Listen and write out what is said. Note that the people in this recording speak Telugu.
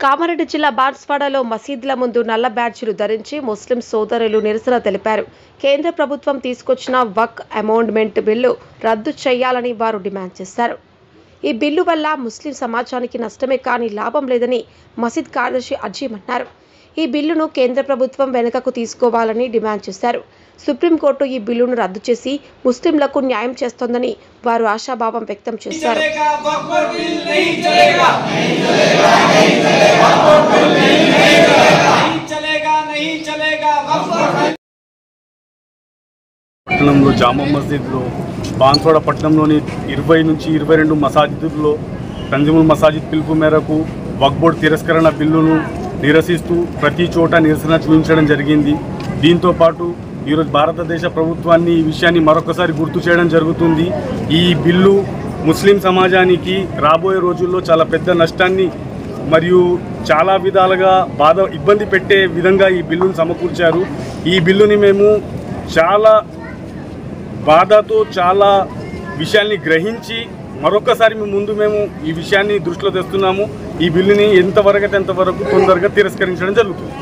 కామారెడ్డి జిల్లా బాన్స్వాడలో మసీదుల ముందు నల్ల బ్యాడ్జీలు ధరించి ముస్లిం సోదరులు నిరసన తెలిపారు. కేంద్ర ప్రభుత్వం తీసుకొచ్చిన వక్ అమెండ్మెంట్ బిల్లు రద్దు చేయాలని వారు డిమాండ్ చేశారు. ఈ బిల్లు వల్ల ముస్లిం సమాజానికి నష్టమే కానీ లాభం లేదని మసీద్ కార్యదర్శి అజీమ్ అన్నారు. ఈ బిల్లును కేంద్ర ప్రభుత్వం వెనుకకు తీసుకోవాలని డిమాండ్ చేశారు. సుప్రీంకోర్టు ఈ బిల్లును రద్దు చేసి ముస్లింలకు న్యాయం చేస్తోందని వారు ఆశాభావం వ్యక్తం చేశారు. పట్టణంలో జామా మస్జిద్లో బాన్స్వాడ పట్టణంలోని 20 నుంచి 22 మసాజిదుల్లో తంజిముల్ మసాజిద్ పిలుపు మేరకు వక్ఫ్ బోర్డు తిరస్కరణ బిల్లును నిరసిస్తూ ప్రతి చోట నిరసన చూపించడం జరిగింది. దీంతో పాటు ఈరోజు భారతదేశ ప్రభుత్వాన్ని ఈ విషయాన్ని మరొకసారి గుర్తు చేయడం జరుగుతుంది. ఈ బిల్లు ముస్లిం సమాజానికి రాబోయే రోజుల్లో చాలా పెద్ద నష్టాన్ని మరియు చాలా విధాలుగా ఇబ్బంది పెట్టే విధంగా ఈ బిల్లును సమకూర్చారు. ఈ బిల్లుని మేము చాలా బాధతో చాలా విషయాల్ని గ్రహించి మరొకసారి మేము ఈ విషయాన్ని దృష్టిలో తెస్తున్నాము. ఈ బిల్లుని ఎంతవరకు తొందరగా తిరస్కరించడం జరుగుతుంది.